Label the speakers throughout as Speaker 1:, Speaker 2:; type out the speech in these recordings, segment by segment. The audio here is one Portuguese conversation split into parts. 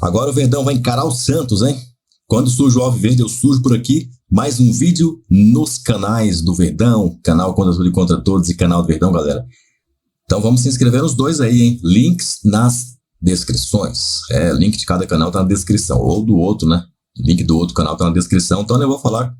Speaker 1: Agora o Verdão vai encarar o Santos, hein? Quando surge o Alviverde, eu surjo por aqui. Mais um vídeo nos canais do Verdão, canal Contra Tudo e Contra Todos e canal do Verdão, galera. Então vamos se inscrever nos dois aí, hein? Links nas descrições. Link de cada canal tá na descrição. Ou do outro, né? Link do outro canal tá na descrição. Então eu vou falar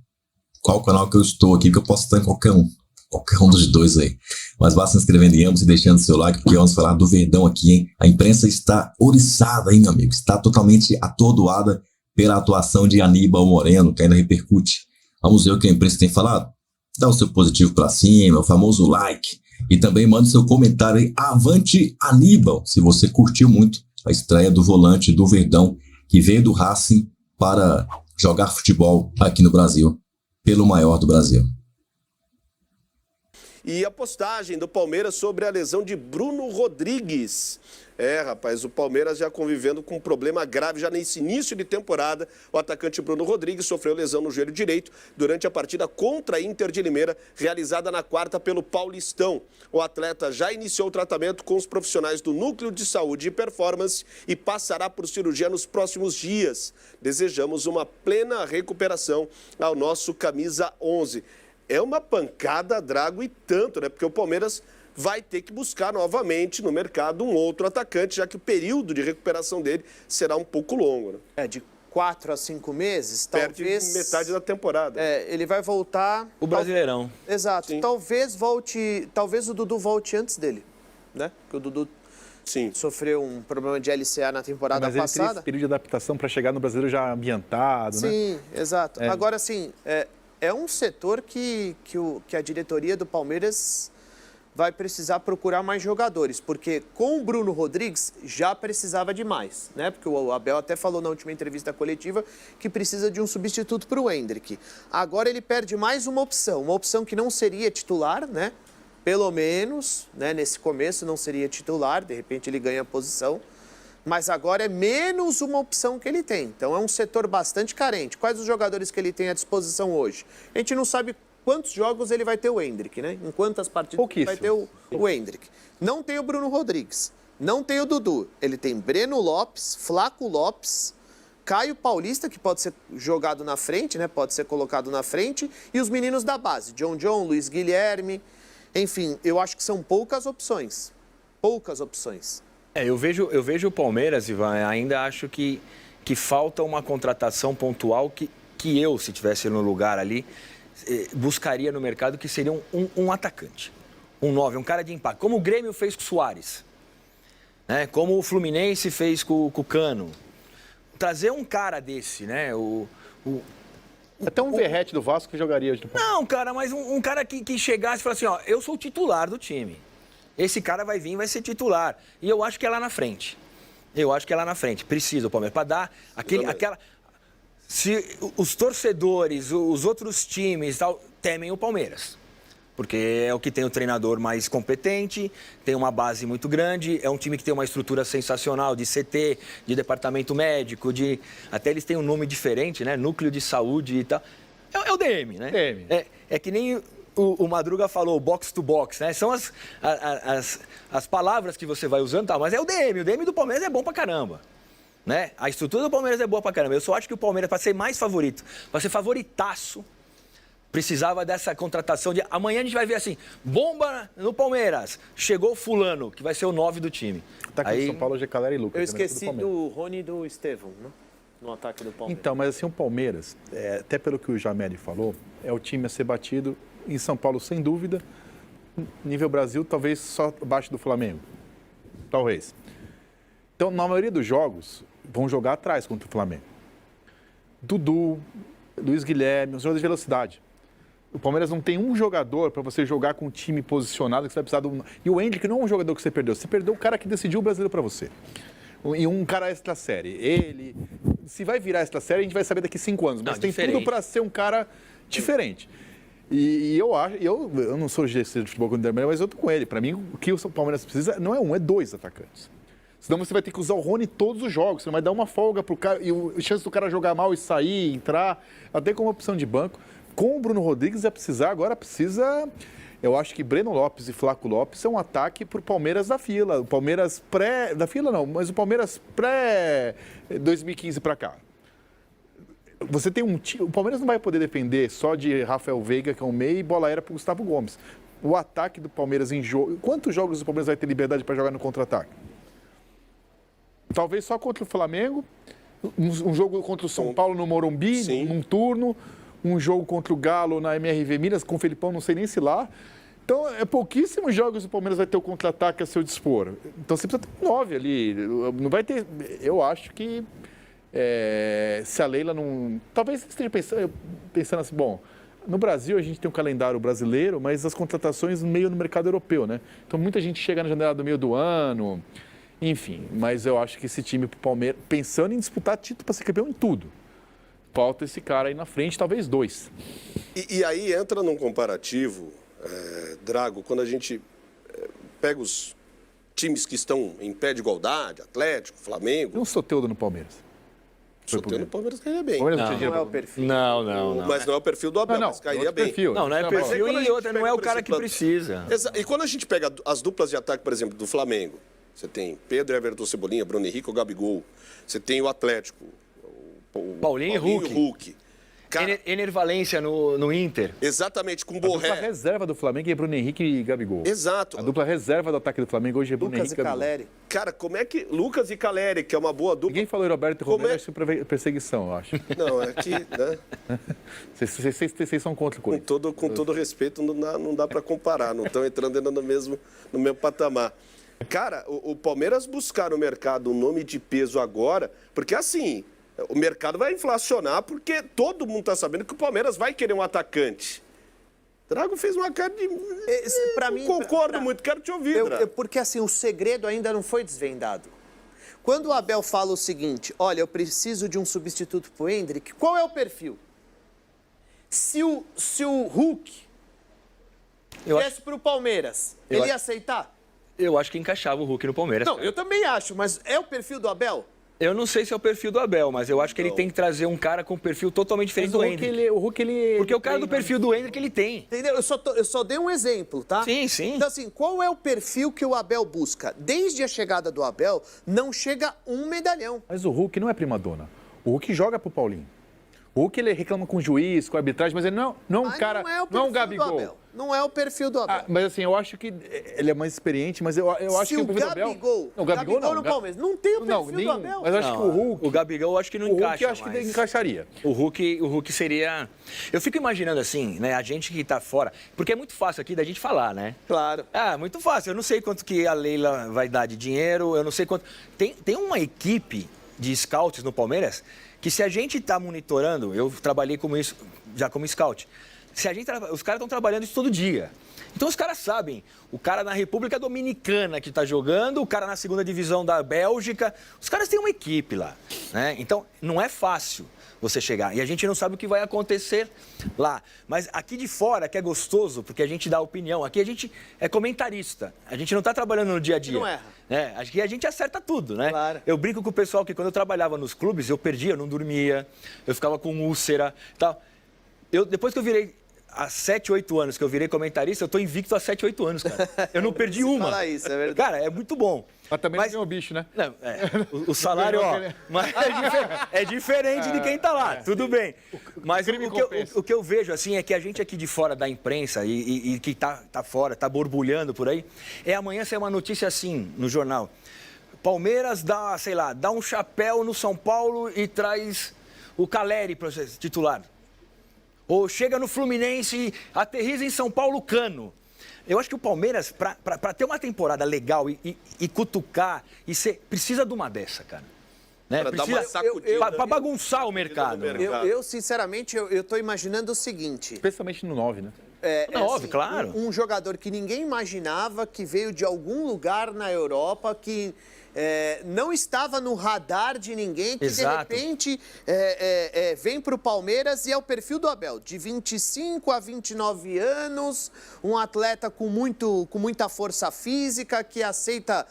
Speaker 1: qual canal que eu estou aqui, que eu posso estar em qualquer um dos dois aí. Mas vá se inscrevendo em ambos e deixando seu like, porque vamos falar do Verdão aqui, hein? A imprensa está oriçada, hein, meu amigo? Está totalmente atordoada pela atuação de Aníbal Moreno, que ainda repercute. Vamos ver o que a imprensa tem falado? Dá o seu positivo para cima, o famoso like. E também manda o seu comentário aí, avante Aníbal, se você curtiu muito a estreia do volante do Verdão, que veio do Racing para jogar futebol aqui no Brasil, pelo maior do Brasil.
Speaker 2: E a postagem do Palmeiras sobre a lesão de Bruno Rodrigues. Rapaz, o Palmeiras já convivendo com um problema grave já nesse início de temporada. O atacante Bruno Rodrigues sofreu lesão no joelho direito durante a partida contra a Inter de Limeira, realizada na quarta pelo Paulistão. O atleta já iniciou o tratamento com os profissionais do Núcleo de Saúde e Performance e passará por cirurgia nos próximos dias. Desejamos uma plena recuperação ao nosso camisa 11. É uma pancada, Drago, e tanto, né? Porque o Palmeiras vai ter que buscar novamente no mercado um outro atacante, já que o período de recuperação dele será um pouco longo, né?
Speaker 3: De 4 a 5 meses,
Speaker 2: perde
Speaker 3: talvez...
Speaker 2: metade da temporada.
Speaker 3: Ele vai voltar...
Speaker 4: O Brasileirão.
Speaker 3: Exato. Sim. Talvez o Dudu volte antes dele, né? Porque o Dudu sofreu um problema de LCA na temporada passada.
Speaker 5: Mas ele teria esse período de adaptação para chegar no Brasileiro já ambientado, né?
Speaker 3: Sim, exato. Agora, assim, é um setor que a diretoria do Palmeiras vai precisar procurar mais jogadores, porque com o Bruno Rodrigues já precisava de mais, né? Porque o Abel até falou na última entrevista coletiva que precisa de um substituto para o Endrick. Agora ele perde mais uma opção que não seria titular, né? Pelo menos, né, nesse começo não seria titular, de repente ele ganha a posição, mas agora é menos uma opção que ele tem. Então é um setor bastante carente. Quais os jogadores que ele tem à disposição hoje? A gente não sabe quantos jogos ele vai ter o Endrick, né? Em quantas partidas vai ter o Endrick. Não tem o Bruno Rodrigues, não tem o Dudu. Ele tem Breno Lopes, Flaco Lopes, Caio Paulista, que pode ser jogado na frente, né? Pode ser colocado na frente, e os meninos da base, John, Luiz Guilherme. Enfim, eu acho que são poucas opções. Poucas opções.
Speaker 4: Eu vejo o Palmeiras, Ivan, ainda acho que falta uma contratação pontual que eu, se estivesse no lugar ali, buscaria no mercado, que seria um atacante, um 9, um cara de impacto, como o Grêmio fez com o Suárez, né? Como o Fluminense fez com o Cano. Trazer um cara desse, né?
Speaker 5: Até um Verratti do Vasco que jogaria hoje no Palmeiras.
Speaker 4: Não, cara, mas um cara que chegasse e falasse assim, ó, eu sou o titular do time. Esse cara vai vir e vai ser titular. E eu acho que é lá na frente. Precisa o Palmeiras, para dar aquela... Se os torcedores, os outros times tal, temem o Palmeiras. Porque é o que tem o treinador mais competente, tem uma base muito grande, é um time que tem uma estrutura sensacional de CT, de departamento médico, até eles têm um nome diferente, né? Núcleo de Saúde e tal. É o DM, né?
Speaker 5: DM.
Speaker 4: É que nem o Madruga falou, box to box, né? São as palavras que você vai usando, tal, mas é o DM. O DM do Palmeiras é bom pra caramba. Né? A estrutura do Palmeiras é boa pra caramba. Eu só acho que o Palmeiras, para ser mais favorito, para ser favoritaço, precisava dessa contratação de... Amanhã a gente vai ver assim, bomba no Palmeiras, chegou o fulano, que vai ser o 9 do time.
Speaker 5: Ataque do São Paulo, Gecalera e Lucas.
Speaker 3: Eu esqueci do Rony e do Estevão, né? No ataque do Palmeiras.
Speaker 5: Então, mas assim, o Palmeiras, até pelo que o Jameli falou, é o time a ser batido em São Paulo, sem dúvida. Nível Brasil, talvez só abaixo do Flamengo. Talvez. Então, na maioria dos jogos, vão jogar atrás contra o Flamengo. Dudu, Luiz Guilherme, os jogadores de velocidade. O Palmeiras não tem um jogador para você jogar com um time posicionado que você vai precisar do... E o Endrick não é um jogador que você perdeu. Você perdeu o cara que decidiu o brasileiro para você. E um cara extra série. Ele... Se vai virar extra série, a gente vai saber daqui 5 anos. Mas tem tudo para ser um cara diferente. E eu acho... Eu não sou gestor de futebol com o Dermel, mas eu tô com ele. Para mim, o que o Palmeiras precisa não é um, é 2 atacantes. Senão você vai ter que usar o Rony todos os jogos. Você não vai dar uma folga pro cara. E a chance do cara jogar mal e sair, entrar, até como opção de banco. Com o Bruno Rodrigues precisa Eu acho que Breno Lopes e Flaco Lopes é um ataque para o Palmeiras da fila. O Palmeiras da fila não, mas o Palmeiras pré-2015 para cá. Você tem o Palmeiras não vai poder depender só de Rafael Veiga, que é um meia, e bola aérea para o Gustavo Gomes. O ataque do Palmeiras em jogo... Quantos jogos o Palmeiras vai ter liberdade para jogar no contra-ataque? Talvez só contra o Flamengo, um jogo contra o São Paulo no Morumbi, num turno, um jogo contra o Galo na MRV Minas, com o Felipão, não sei nem se lá. Então, pouquíssimos jogos o Palmeiras vai ter o contra-ataque a seu dispor. Então, você precisa ter 9 ali. Não vai ter... Eu acho que se a Leila não... Talvez você esteja pensando assim, bom... No Brasil, a gente tem um calendário brasileiro, mas as contratações meio no mercado europeu, né? Então, muita gente chega na janela do meio do ano, enfim. Mas eu acho que esse time pro Palmeiras, pensando em disputar título para ser campeão em tudo, falta esse cara aí na frente, talvez 2.
Speaker 2: E aí entra num comparativo, Drago, quando a gente pega os times que estão em pé de igualdade, Atlético, Flamengo...
Speaker 5: Tem um Soteldo no Palmeiras.
Speaker 2: Soteldo no Palmeiras cairia bem.
Speaker 3: Não é o perfil.
Speaker 4: Não.
Speaker 2: Mas não é o perfil do Abel, mas cairia bem.
Speaker 5: Perfil.
Speaker 4: Não é perfil e outra, não é o cara que precisa.
Speaker 2: E quando a gente pega as duplas de ataque, por exemplo, do Flamengo, você tem Pedro, Everton, Cebolinha, Bruno Henrique, o Gabigol. Você tem o Atlético, o
Speaker 4: Paulinho e Hulk.
Speaker 2: Cara,
Speaker 4: Ener Valencia no Inter.
Speaker 2: Exatamente, com
Speaker 5: A dupla
Speaker 2: Borré.
Speaker 5: reserva do Flamengo é Bruno Henrique e Gabigol.
Speaker 2: Exato.
Speaker 5: A dupla reserva do ataque do Flamengo hoje é Bruno
Speaker 3: Lucas
Speaker 5: Henrique
Speaker 3: e
Speaker 5: e Gabigol.
Speaker 3: Caleri.
Speaker 2: Cara, como é que... Lucas e Caleri, que é uma boa dupla...
Speaker 5: Ninguém falou Roberto e
Speaker 2: Como
Speaker 5: Romero,
Speaker 2: é-
Speaker 5: acho que é perseguição, eu acho.
Speaker 2: Não, é que... Né?
Speaker 5: Vocês são contra o Corinthians.
Speaker 2: Com todo respeito, não dá para comparar. Não estão entrando ainda no mesmo patamar. Cara, o Palmeiras buscar no mercado um nome de peso agora, porque assim, o mercado vai inflacionar, porque todo mundo está sabendo que o Palmeiras vai querer um atacante. Drago fez uma cara de...
Speaker 3: Pra
Speaker 2: não
Speaker 3: mim,
Speaker 2: concordo muito, quero te ouvir, Drago.
Speaker 3: Porque assim, o segredo ainda não foi desvendado. Quando o Abel fala o seguinte, olha, eu preciso de um substituto pro Endrick, qual é o perfil? Se o Hulk viesse pro Palmeiras, ele ia aceitar?
Speaker 4: Eu acho que encaixava o Hulk no Palmeiras.
Speaker 3: Não,
Speaker 4: cara.
Speaker 3: eu também acho, mas é o perfil do Abel?
Speaker 4: Eu não sei se é o perfil do Abel, mas eu acho que ele tem que trazer um cara com um perfil totalmente diferente do Endrick.
Speaker 5: O Hulk, ele...
Speaker 4: Porque o cara do perfil do Endrick, ele tem.
Speaker 3: Entendeu? Eu só dei um exemplo, tá?
Speaker 4: Sim.
Speaker 3: Então, assim, qual é o perfil que o Abel busca? Desde a chegada do Abel, não chega um medalhão.
Speaker 5: Mas o Hulk não é primadona. O Hulk joga pro Paulinho. O Hulk, ele reclama com o juiz, com a arbitragem, mas ele não é um
Speaker 3: Mas
Speaker 5: cara...
Speaker 3: não é o
Speaker 5: Não é um
Speaker 3: perfil do
Speaker 5: Gabigol.
Speaker 3: Abel. Não é o perfil do Abel.
Speaker 5: Mas assim, eu acho que ele é mais experiente, mas eu acho que
Speaker 3: Se
Speaker 5: o
Speaker 3: o
Speaker 5: perfil do Abel...
Speaker 3: Gabigol,
Speaker 5: Não, o Gabigol não.
Speaker 3: no Palmeiras, não tem o perfil do Abel.
Speaker 5: Mas eu acho que o Hulk...
Speaker 4: O Gabigol eu acho que não
Speaker 5: O Hulk
Speaker 4: encaixa
Speaker 5: eu acho que
Speaker 4: mais.
Speaker 5: encaixaria.
Speaker 4: O Hulk seria... Eu fico imaginando assim, né, a gente que tá fora, porque é muito fácil aqui da gente falar, né?
Speaker 3: Claro.
Speaker 4: Muito fácil. Eu não sei quanto que a Leila vai dar de dinheiro, eu não sei quanto... Tem uma equipe de scouts no Palmeiras que se a gente tá monitorando, eu trabalhei já como scout, os caras estão trabalhando isso todo dia. Então os caras sabem, o cara na República Dominicana que está jogando, o cara na segunda divisão da Bélgica, os caras têm uma equipe lá, né? Então não é fácil você chegar e a gente não sabe o que vai acontecer lá. Mas aqui de fora que é gostoso, porque a gente dá opinião, aqui a gente é comentarista, a gente não está trabalhando no dia a dia.
Speaker 3: Não erra.
Speaker 4: Aqui a gente acerta tudo, né?
Speaker 3: Claro.
Speaker 4: Eu brinco com o pessoal que quando eu trabalhava nos clubes, eu perdia, eu não dormia, eu ficava com úlcera e tal. Depois que eu virei... Há 7, 8 anos que eu virei comentarista, eu tô invicto há 7, 8 anos, cara. Eu não perdi uma.
Speaker 3: Fala isso, é verdade.
Speaker 4: Cara, é muito bom.
Speaker 5: Mas também não ganhou o bicho, né?
Speaker 4: Não, o salário, ó, mas é diferente de quem tá lá, tudo bem. Mas o que eu vejo, assim, é que a gente aqui de fora da imprensa e que tá fora, tá borbulhando por aí, amanhã ser uma notícia assim, no jornal. Palmeiras dá um chapéu no São Paulo e traz o Caleri para ser titular. Ou chega no Fluminense, aterriza em São Paulo, Cano. Eu acho que o Palmeiras, para ter uma temporada legal e cutucar, precisa de uma dessa, cara. Né?
Speaker 2: Pra dar uma sacudida.
Speaker 4: Para bagunçar o mercado.
Speaker 3: Eu sinceramente, eu tô imaginando o seguinte.
Speaker 5: Especialmente no 9, né?
Speaker 4: Óbvio, claro.
Speaker 3: Um jogador que ninguém imaginava, que veio de algum lugar na Europa, que não estava no radar de ninguém, que
Speaker 4: Exato.
Speaker 3: de repente vem para o Palmeiras e é o perfil do Abel, de 25 a 29 anos, um atleta com muita força física, que aceita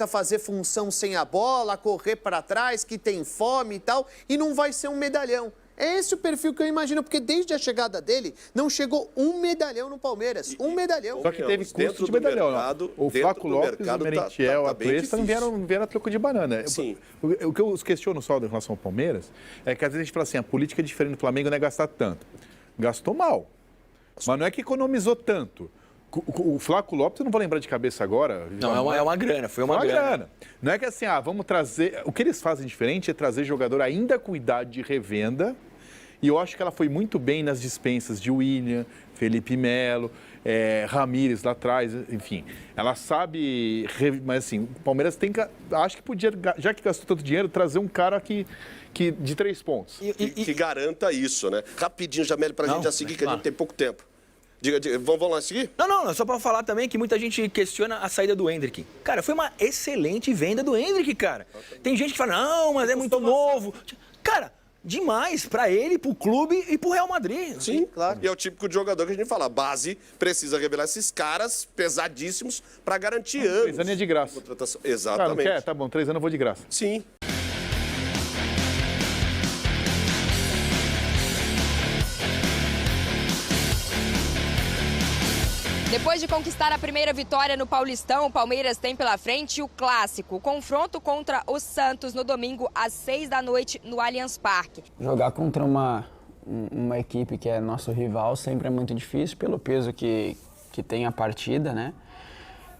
Speaker 3: fazer função sem a bola, correr para trás, que tem fome e tal, e não vai ser um medalhão. É esse o perfil que eu imagino, porque desde a chegada dele, não chegou um medalhão no Palmeiras. Um medalhão.
Speaker 5: Só que teve custo de medalhão. O Flaco Lopes, o Merentiel, a Presta não vieram a troco de banana.
Speaker 2: Sim.
Speaker 5: O que eu questiono só em relação ao Palmeiras é que às vezes a gente fala assim, a política diferente do Flamengo não é gastar tanto. Gastou mal. Mas não é que economizou tanto. O Flaco Lopes, eu não vou lembrar de cabeça agora.
Speaker 4: Não, é uma grana, foi uma grana.
Speaker 5: Não é que assim, vamos trazer... O que eles fazem diferente é trazer jogador ainda com idade de revenda. E eu acho que ela foi muito bem nas dispensas de William, Felipe Melo, Ramírez lá atrás, enfim. Ela sabe... Mas assim, o Palmeiras tem que... Acho que podia, já que gastou tanto dinheiro, trazer um cara que de 3 pontos.
Speaker 2: Que garanta isso, né? Rapidinho, Jamel, pra gente já seguir, que a gente tem pouco tempo. Diga, vamos lá seguir?
Speaker 4: Não, só pra falar também que muita gente questiona a saída do Endrick. Cara, foi uma excelente venda do Endrick, cara. Tem gente que fala, não, mas é muito novo. Cara, demais pra ele, pro clube e pro Real Madrid.
Speaker 2: Sim, claro. E é o típico de jogador que a gente fala, a base precisa revelar esses caras pesadíssimos pra garantir anos.
Speaker 5: 3 anos é de graça.
Speaker 2: Exatamente.
Speaker 5: Não quer? Tá bom, 3 anos eu vou de graça.
Speaker 2: Sim.
Speaker 6: Depois de conquistar a primeira vitória no Paulistão, o Palmeiras tem pela frente o clássico, o confronto contra o Santos no domingo às 18h no Allianz Parque.
Speaker 7: Jogar contra uma equipe que é nosso rival sempre é muito difícil pelo peso que tem a partida, né?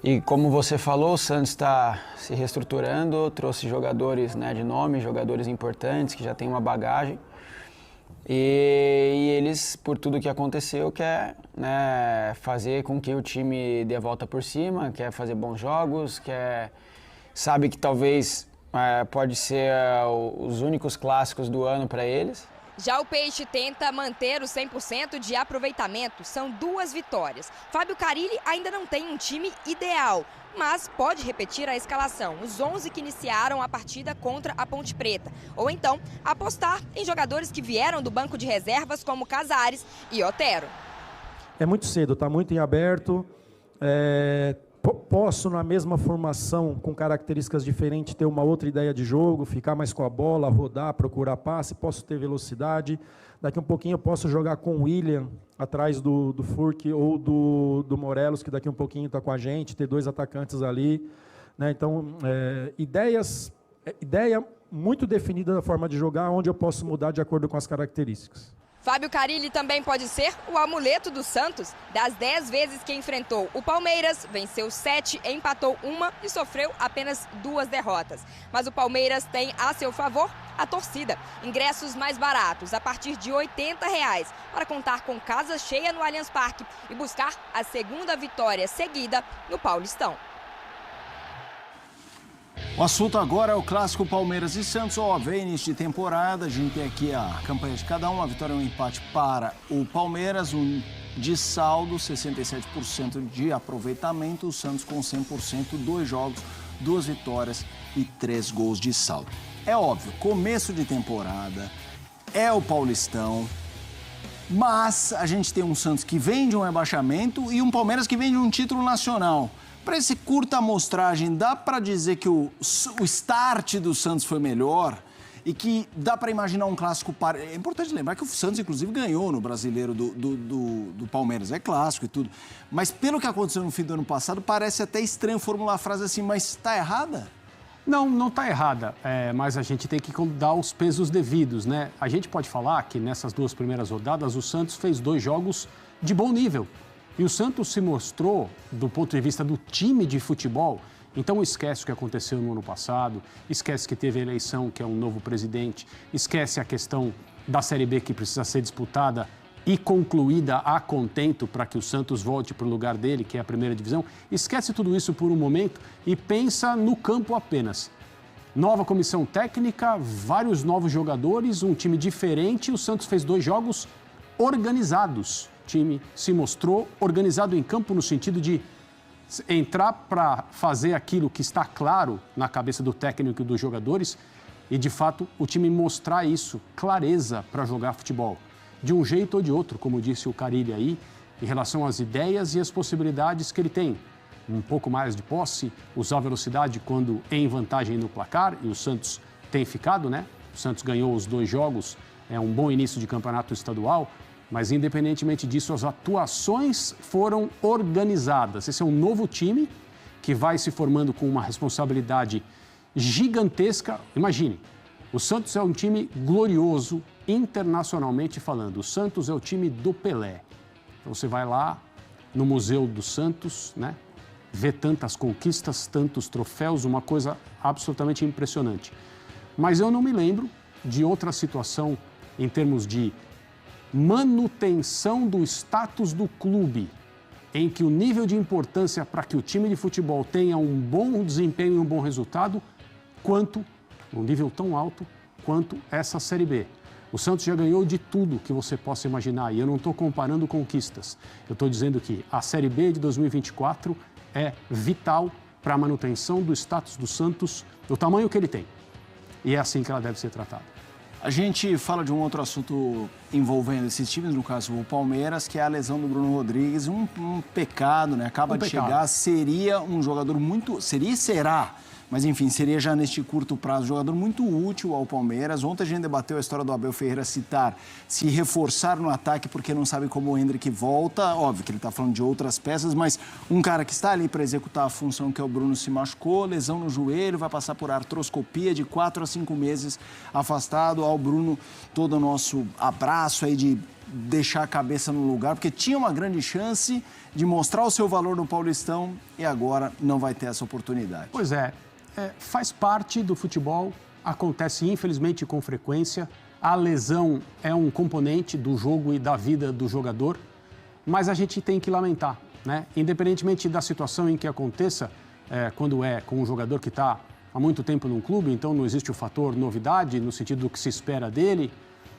Speaker 7: E como você falou, o Santos está se reestruturando, trouxe jogadores, né, de nome, jogadores importantes que já têm uma bagagem. E eles, por tudo que aconteceu, quer, né, fazer com que o time dê a volta por cima, quer fazer bons jogos, sabe que talvez pode ser os únicos clássicos do ano para eles.
Speaker 6: Já o Peixe tenta manter o 100% de aproveitamento, são 2 vitórias. Fábio Carille ainda não tem um time ideal, mas pode repetir a escalação, os 11 que iniciaram a partida contra a Ponte Preta. Ou então, apostar em jogadores que vieram do banco de reservas como Casares e Otero.
Speaker 8: É muito cedo, está muito em aberto. Posso, na mesma formação, com características diferentes, ter uma outra ideia de jogo, ficar mais com a bola, rodar, procurar passe, posso ter velocidade. Daqui um pouquinho eu posso jogar com o William, atrás do Furk ou do Morelos, que daqui um pouquinho está com a gente, ter 2 atacantes ali, né? Então, ideia muito definida da forma de jogar, onde eu posso mudar de acordo com as características.
Speaker 6: Fábio Carille também pode ser o amuleto do Santos. Das 10 vezes que enfrentou o Palmeiras, venceu 7, empatou 1 e sofreu apenas 2 derrotas. Mas o Palmeiras tem a seu favor a torcida. Ingressos mais baratos, a partir de R$ 80, para contar com casa cheia no Allianz Parque e buscar a 2ª vitória seguida no Paulistão.
Speaker 9: O assunto agora é o clássico Palmeiras e Santos. Óbvio, é início de temporada, a gente tem aqui a campanha de cada um, a vitória e um empate para o Palmeiras, de saldo, 67% de aproveitamento, o Santos com 100%, 2 jogos, 2 vitórias e 3 gols de saldo. É óbvio, começo de temporada, é o Paulistão, mas a gente tem um Santos que vem de um rebaixamento e um Palmeiras que vem de um título nacional. Para esse curta-amostragem, dá para dizer que o start do Santos foi melhor e que dá para imaginar um clássico... É importante lembrar que o Santos, inclusive, ganhou no Brasileiro do Palmeiras. É clássico e tudo. Mas pelo que aconteceu no fim do ano passado, parece até estranho formular a frase assim, mas está errada?
Speaker 10: Não está errada, mas a gente tem que dar os pesos devidos, né? A gente pode falar que nessas 2 primeiras rodadas o Santos fez 2 jogos de bom nível. E o Santos se mostrou, do ponto de vista do time de futebol, então esquece o que aconteceu no ano passado, esquece que teve a eleição, que é um novo presidente, esquece a questão da Série B que precisa ser disputada e concluída a contento para que o Santos volte para o lugar dele, que é a primeira divisão. Esquece tudo isso por um momento e pensa no campo apenas. Nova comissão técnica, vários novos jogadores, um time diferente. O Santos fez 2 jogos organizados. O time se mostrou organizado em campo no sentido de entrar para fazer aquilo que está claro na cabeça do técnico e dos jogadores e, de fato, o time mostrar isso, clareza para jogar futebol. De um jeito ou de outro, como disse o Carille aí, em relação às ideias e às possibilidades que ele tem. Um pouco mais de posse, usar velocidade quando em vantagem no placar, e o Santos tem ficado, né? O Santos ganhou os 2 jogos é um bom início de campeonato estadual, mas independentemente disso, as atuações foram organizadas. Esse é um novo time que vai se formando com uma responsabilidade gigantesca. Imagine, o Santos é um time glorioso, internacionalmente falando. O Santos é o time do Pelé. Então você vai lá no Museu do Santos, né? Vê tantas conquistas, tantos troféus, uma coisa absolutamente impressionante. Mas eu não me lembro de outra situação em termos de manutenção do status do clube, em que o nível de importância para que o time de futebol tenha um bom desempenho e um bom resultado, quanto, um nível tão alto, quanto essa Série B. O Santos já ganhou de tudo que você possa imaginar, e eu não estou comparando conquistas. Eu estou dizendo que a Série B de 2024 é vital para a manutenção do status do Santos, do tamanho que ele tem. E é assim que ela deve ser tratada.
Speaker 9: A gente fala de um outro assunto envolvendo esses times, no caso o Palmeiras, que é a lesão do Bruno Rodrigues. Um pecado, né? Acaba de chegar, seria um jogador muito... Seria e será, mas enfim, seria já neste curto prazo um jogador muito útil ao Palmeiras. Ontem a gente debateu a história do Abel Ferreira se reforçar no ataque porque não sabe como o Hendrick volta. Óbvio que ele está falando de outras peças, mas um cara que está ali para executar a função, que é o Bruno, se machucou, lesão no joelho, vai passar por artroscopia de 4 a 5 meses afastado. Ao Bruno, todo o nosso abraço aí de deixar a cabeça no lugar, porque tinha uma grande chance de mostrar o seu valor no Paulistão e agora não vai ter essa oportunidade.
Speaker 10: Pois é. Faz parte do futebol, acontece infelizmente com frequência. A lesão é um componente do jogo e da vida do jogador, mas a gente tem que lamentar, né? Independentemente da situação em que aconteça, quando é com um jogador que está há muito tempo num clube, então não existe o fator novidade no sentido do que se espera dele,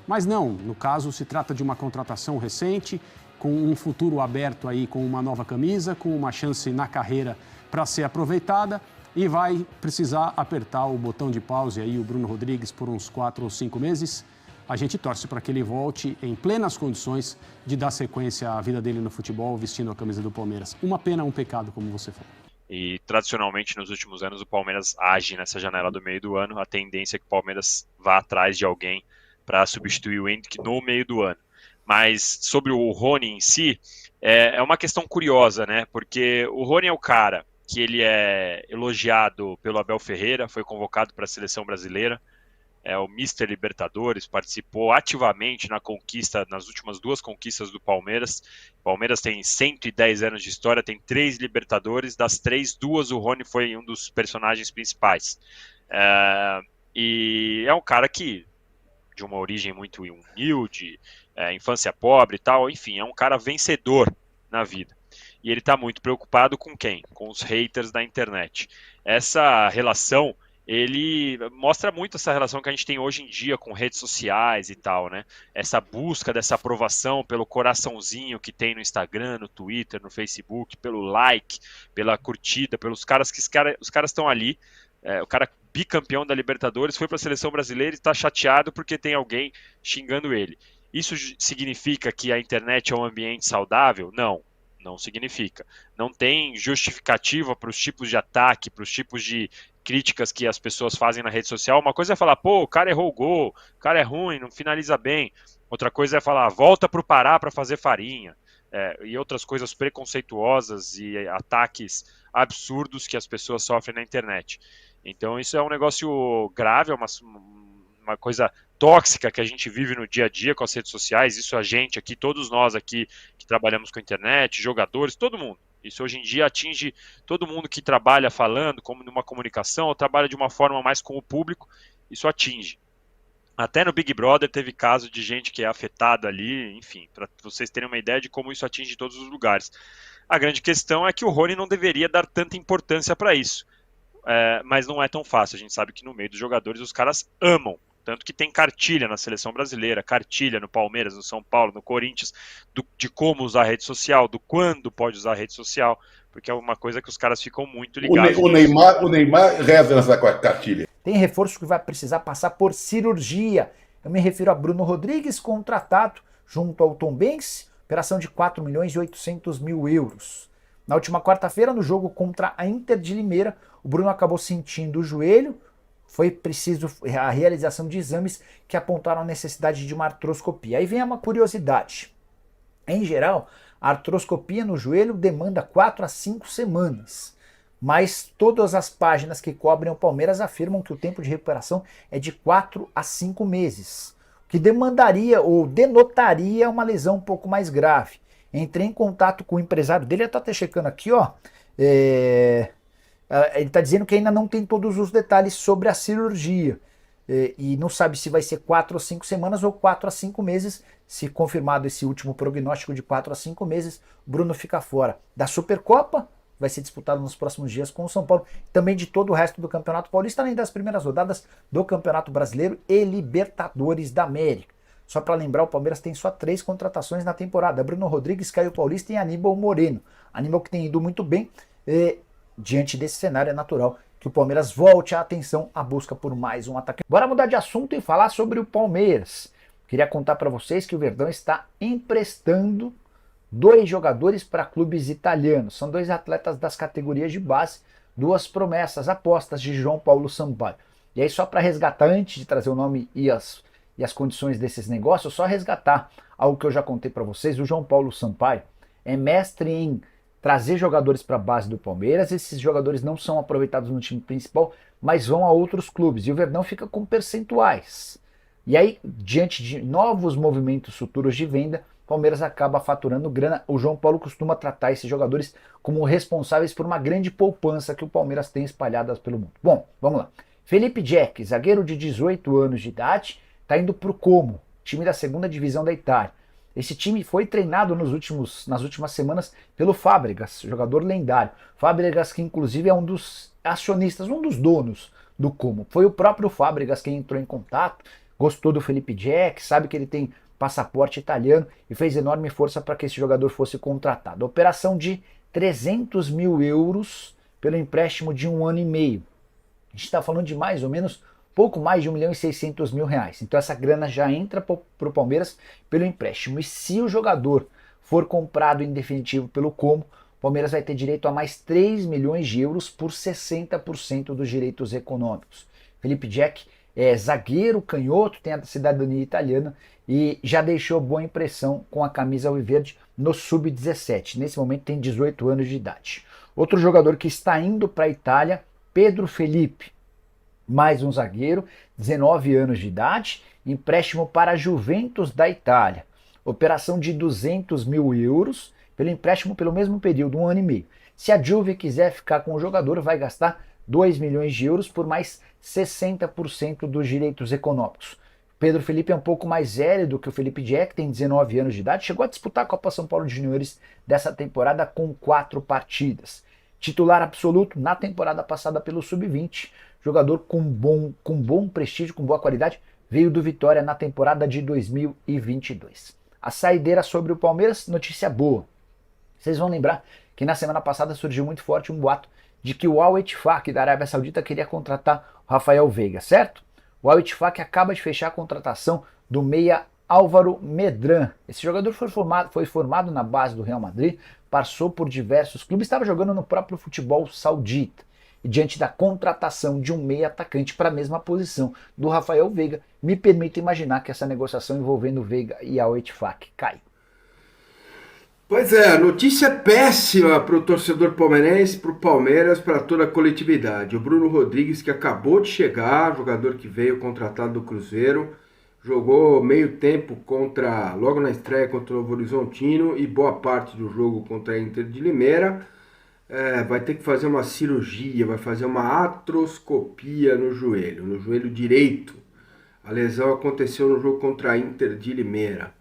Speaker 10: mas não, no caso se trata de uma contratação recente, com um futuro aberto aí, com uma nova camisa, com uma chance na carreira para ser aproveitada. E vai precisar apertar o botão de pause aí, o Bruno Rodrigues, por uns 4 ou 5 meses. A gente torce para que ele volte em plenas condições de dar sequência à vida dele no futebol, vestindo a camisa do Palmeiras. Uma pena, um pecado, como você falou.
Speaker 11: E, tradicionalmente, nos últimos anos, o Palmeiras age nessa janela do meio do ano. A tendência é que o Palmeiras vá atrás de alguém para substituir o Hendrick no meio do ano. Mas, sobre o Rony em si, é uma questão curiosa, né? Porque o Rony é o cara que ele é elogiado pelo Abel Ferreira, foi convocado para a seleção brasileira, é o Mr. Libertadores, participou ativamente nas últimas 2 conquistas do Palmeiras. O Palmeiras tem 110 anos de história, tem 3 Libertadores, das 3, 2 o Rony foi um dos personagens principais. E é um cara que, de uma origem muito humilde, infância pobre e tal, enfim, é um cara vencedor na vida. E ele está muito preocupado com quem? Com os haters da internet. Essa relação, ele mostra muito essa relação que a gente tem hoje em dia com redes sociais e tal, né? Essa busca dessa aprovação pelo coraçãozinho que tem no Instagram, no Twitter, no Facebook, pelo like, pela curtida, pelos caras que os caras estão ali. O cara bicampeão da Libertadores foi para a seleção brasileira e está chateado porque tem alguém xingando ele. Isso significa que a internet é um ambiente saudável? Não. Não significa. Não tem justificativa para os tipos de ataque, para os tipos de críticas que as pessoas fazem na rede social. Uma coisa é falar, pô, o cara errou o gol, o cara é ruim, não finaliza bem. Outra coisa é falar, volta para o Pará para fazer farinha. E outras coisas preconceituosas e ataques absurdos que as pessoas sofrem na internet. Então isso é um negócio grave, é uma coisa tóxica que a gente vive no dia a dia com as redes sociais. Isso a gente aqui, todos nós aqui que trabalhamos com a internet, jogadores, todo mundo. Isso hoje em dia atinge todo mundo que trabalha falando, como numa comunicação, ou trabalha de uma forma mais com o público, isso atinge. Até no Big Brother teve caso de gente que é afetada ali, enfim, para vocês terem uma ideia de como isso atinge todos os lugares. A grande questão é que o Rony não deveria dar tanta importância para isso, mas não é tão fácil. A gente sabe que no meio dos jogadores os caras amam. Tanto que tem cartilha na seleção brasileira, cartilha no Palmeiras, no São Paulo, no Corinthians, de como usar a rede social, do quando pode usar a rede social, porque é uma coisa que os caras ficam muito ligados.
Speaker 12: O Neymar reza nessa cartilha.
Speaker 13: Tem reforço que vai precisar passar por cirurgia. Eu me refiro a Bruno Rodrigues, contratado junto ao Tombense, operação de 4.800.000 euros. Na última quarta-feira, no jogo contra a Inter de Limeira, o Bruno acabou sentindo o joelho, foi preciso a realização de exames que apontaram a necessidade de uma artroscopia. Aí vem uma curiosidade. Em geral, a artroscopia no joelho demanda 4 a 5 semanas. Mas todas as páginas que cobrem o Palmeiras afirmam que o tempo de recuperação é de 4 a 5 meses, o que demandaria ou denotaria uma lesão um pouco mais grave. Entrei em contato com o empresário dele, eu estou até checando aqui, ó. Ele está dizendo que ainda não tem todos os detalhes sobre a cirurgia e não sabe se vai ser 4 ou 5 semanas ou 4 a 5 meses. Se confirmado esse último prognóstico de 4 a 5 meses, Bruno fica fora da Supercopa, vai ser disputado nos próximos dias com o São Paulo, também de todo o resto do Campeonato Paulista, além das primeiras rodadas do Campeonato Brasileiro e Libertadores da América. Só para lembrar, o Palmeiras tem só 3 contratações na temporada: Bruno Rodrigues, Caio Paulista e Aníbal Moreno. Aníbal que tem ido muito bem. Diante desse cenário, é natural que o Palmeiras volte a atenção à busca por mais um atacante. Bora mudar de assunto e falar sobre o Palmeiras. Queria contar para vocês que o Verdão está emprestando 2 jogadores para clubes italianos. São 2 atletas das categorias de base, 2 promessas, apostas de João Paulo Sampaio. E aí, só para resgatar, antes de trazer o nome e as condições desses negócios, só resgatar algo que eu já contei para vocês. O João Paulo Sampaio é mestre em trazer jogadores para a base do Palmeiras. Esses jogadores não são aproveitados no time principal, mas vão a outros clubes. E o Verdão fica com percentuais. E aí, diante de novos movimentos futuros de venda, o Palmeiras acaba faturando grana. O João Paulo costuma tratar esses jogadores como responsáveis por uma grande poupança que o Palmeiras tem espalhada pelo mundo. Bom, vamos lá. Felipe Jack, zagueiro de 18 anos de idade, está indo para o Como, time da 2ª divisão da Itália. Esse time foi treinado nas últimas semanas pelo Fábregas, jogador lendário. Fábregas que inclusive é um dos acionistas, um dos donos do Como. Foi o próprio Fábregas quem entrou em contato, gostou do Felipe Jack, sabe que ele tem passaporte italiano e fez enorme força para que esse jogador fosse contratado. Operação de 300 mil euros pelo empréstimo de 1 ano e meio. A gente está falando de mais ou menos pouco mais de 1.600.000 reais. Então essa grana já entra para o Palmeiras pelo empréstimo. E se o jogador for comprado em definitivo pelo Como, o Palmeiras vai ter direito a mais 3 milhões de euros por 60% dos direitos econômicos. Felipe Jack é zagueiro, canhoto, tem a cidadania italiana e já deixou boa impressão com a camisa alviverde no Sub-17. Nesse momento tem 18 anos de idade. Outro jogador que está indo para a Itália, Pedro Felipe. Mais um zagueiro, 19 anos de idade, empréstimo para a Juventus da Itália. Operação de 200 mil euros pelo empréstimo pelo mesmo período, 1 ano e meio. Se a Juve quiser ficar com o jogador, vai gastar 2 milhões de euros por mais 60% dos direitos econômicos. Pedro Felipe é um pouco mais velho do que o Felipe Jack, tem 19 anos de idade, chegou a disputar a Copa São Paulo de Juniores dessa temporada com 4 partidas. Titular absoluto na temporada passada pelo Sub-20, jogador com bom prestígio, com boa qualidade, veio do Vitória na temporada de 2022. A saideira sobre o Palmeiras, notícia boa. Vocês vão lembrar que na semana passada surgiu muito forte um boato de que o Al-Ettifaq da Arábia Saudita queria contratar o Rafael Veiga, certo? O Al-Ettifaq acaba de fechar a contratação do meia Álvaro Medran. Esse jogador foi formado na base do Real Madrid, passou por diversos clubes, estava jogando no próprio futebol saudita. E diante da contratação de um meia atacante para a mesma posição do Rafael Veiga, me permito imaginar que essa negociação envolvendo Veiga e Al-Ettifaq cai.
Speaker 14: Pois é, notícia péssima para o torcedor palmeirense, para o Palmeiras, para toda a coletividade. O Bruno Rodrigues, que acabou de chegar, jogador que veio contratado do Cruzeiro, jogou meio tempo logo na estreia contra o Novo Horizontino e boa parte do jogo contra a Inter de Limeira. Vai ter que fazer uma cirurgia, vai fazer uma artroscopia no joelho direito. A lesão aconteceu no jogo contra a Inter de Limeira.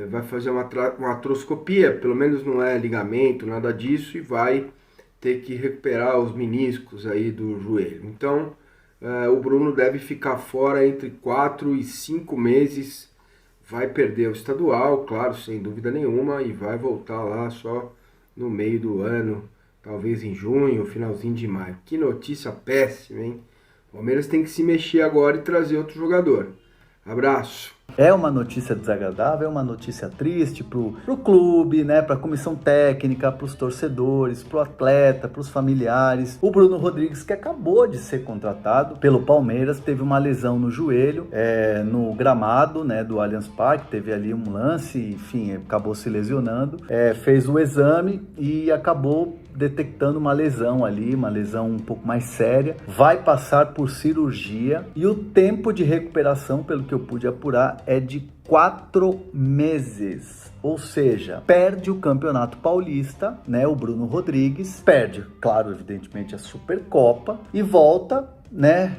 Speaker 14: Vai fazer uma artroscopia, pelo menos não é ligamento, nada disso, e vai ter que recuperar os meniscos aí do joelho. Então, o Bruno deve ficar fora entre 4 e 5 meses, vai perder o estadual, claro, sem dúvida nenhuma, e vai voltar lá só no meio do ano, talvez em junho, finalzinho de maio. Que notícia péssima, hein? O Palmeiras tem que se mexer agora e trazer outro jogador. Abraço.
Speaker 15: É uma notícia desagradável, é uma notícia triste pro clube, né, pra comissão técnica, pros torcedores, pro atleta, pros familiares. O Bruno Rodrigues, que acabou de ser contratado pelo Palmeiras, teve uma lesão no joelho, no gramado, né, do Allianz Parque, teve ali um lance, enfim, acabou se lesionando, fez o exame e acabou detectando uma lesão ali, uma lesão um pouco mais séria, vai passar por cirurgia e o tempo de recuperação, pelo que eu pude apurar, é de 4 meses. Ou seja, perde o Campeonato Paulista, né, o Bruno Rodrigues, perde, claro, evidentemente, a Supercopa e volta, né,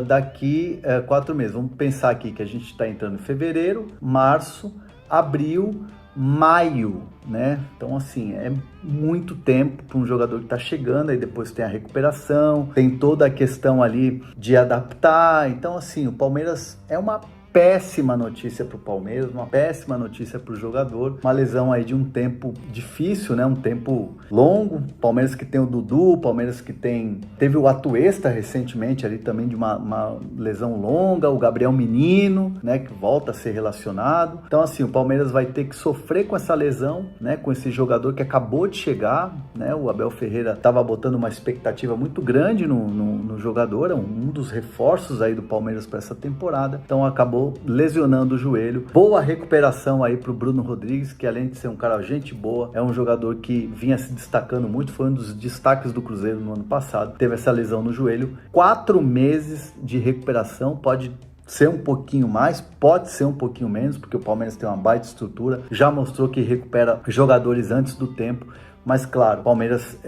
Speaker 15: daqui 4 meses. Vamos pensar aqui que a gente está entrando em fevereiro, março, abril, maio, né? Então, assim, é muito tempo para um jogador que está chegando, aí depois tem a recuperação, tem toda a questão ali de adaptar. Então, assim, o Palmeiras é uma péssima notícia para o Palmeiras, uma péssima notícia para o jogador, uma lesão aí de um tempo difícil, né? Um tempo longo. Palmeiras que tem o Dudu, Palmeiras que teve o Atuesta recentemente ali também de uma lesão longa, o Gabriel Menino, né? Que volta a ser relacionado. Então, assim, o Palmeiras vai ter que sofrer com essa lesão, né? Com esse jogador que acabou de chegar, né? O Abel Ferreira estava botando uma expectativa muito grande no jogador, um dos reforços aí do Palmeiras para essa temporada. Então, acabou lesionando o joelho. Boa recuperação aí pro Bruno Rodrigues, que além de ser um cara gente boa, é um jogador que vinha se destacando muito, foi um dos destaques do Cruzeiro no ano passado, teve essa lesão no joelho. 4 meses de recuperação, pode ser um pouquinho mais, pode ser um pouquinho menos, porque o Palmeiras tem uma baita estrutura, já mostrou que recupera jogadores antes do tempo, mas claro, o Palmeiras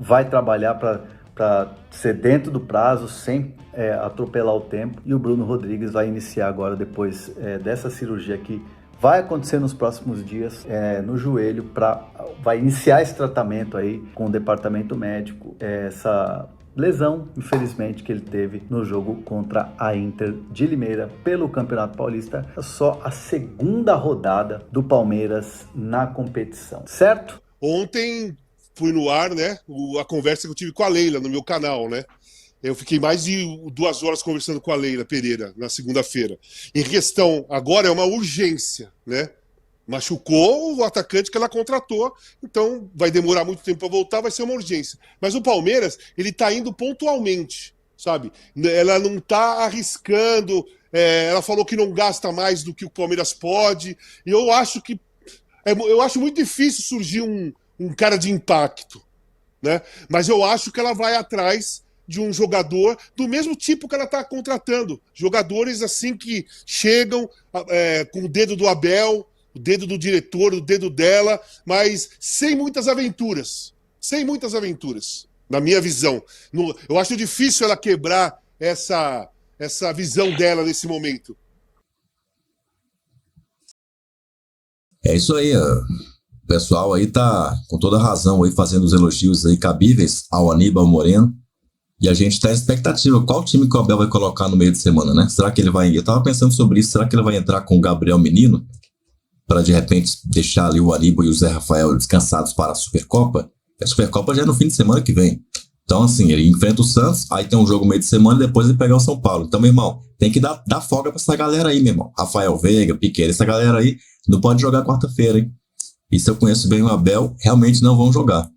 Speaker 15: vai trabalhar para ser dentro do prazo, sem atropelar o tempo, e o Bruno Rodrigues vai iniciar agora, depois dessa cirurgia que vai acontecer nos próximos dias no joelho, vai iniciar esse tratamento aí com o departamento médico, essa lesão, infelizmente, que ele teve no jogo contra a Inter de Limeira pelo Campeonato Paulista. É só a segunda rodada do Palmeiras na competição, certo?
Speaker 16: Ontem fui no ar, né, a conversa que eu tive com a Leila no meu canal, né? Eu fiquei mais de 2 horas conversando com a Leila Pereira na segunda-feira. Em questão, agora é uma urgência, né? Machucou o atacante que ela contratou, então vai demorar muito tempo para voltar, vai ser uma urgência. Mas o Palmeiras, ele tá indo pontualmente, sabe? Ela não tá arriscando, ela falou que não gasta mais do que o Palmeiras pode, e eu acho muito difícil surgir um cara de impacto, né? Mas eu acho que ela vai atrás de um jogador do mesmo tipo que ela está contratando. Jogadores assim que chegam com o dedo do Abel, o dedo do diretor, o dedo dela, mas sem muitas aventuras. Sem muitas aventuras, na minha visão. Eu acho difícil ela quebrar essa visão dela nesse momento.
Speaker 1: É isso aí, O pessoal aí tá com toda razão aí fazendo os elogios aí cabíveis ao Aníbal Moreno. E a gente tá em expectativa. Qual time que o Abel vai colocar no meio de semana, né? Será que ele vai... Eu tava pensando sobre isso. Será que ele vai entrar com o Gabriel Menino para de repente deixar ali o Aníbal e o Zé Rafael descansados para a Supercopa? A Supercopa já é no fim de semana que vem. Então, assim, ele enfrenta o Santos, aí tem um jogo meio de semana e depois ele pega o São Paulo. Então, meu irmão, tem que dar folga pra essa galera aí, meu irmão. Rafael Veiga, Piqueira, essa galera aí não pode jogar quarta-feira, hein? E se eu conheço bem o Abel, realmente não vão jogar.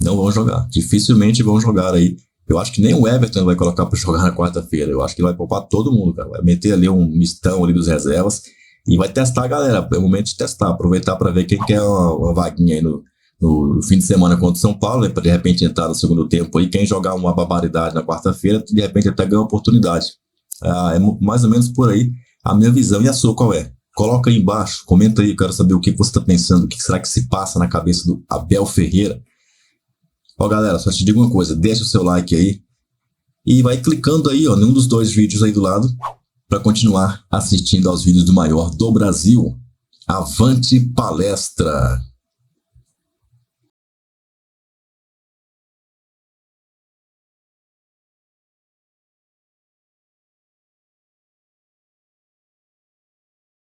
Speaker 1: Não vão jogar. Dificilmente vão jogar aí. Eu acho que nem o Everton vai colocar para jogar na quarta-feira. Eu acho que ele vai poupar todo mundo, cara. Vai meter ali um mistão ali dos reservas e vai testar a galera. É o momento de testar, aproveitar para ver quem quer uma vaguinha aí no fim de semana contra o São Paulo, né, para de repente entrar no segundo tempo aí. Quem jogar uma barbaridade na quarta-feira, de repente até ganha uma oportunidade. É mais ou menos por aí a minha visão. E a sua qual é? Coloca aí embaixo, comenta aí, eu quero saber o que você está pensando, o que será que se passa na cabeça do Abel Ferreira. Ó, galera, só te digo uma coisa, deixa o seu like aí e vai clicando aí, ó, num dos 2 vídeos aí do lado para continuar assistindo aos vídeos do maior do Brasil. Avante palestra!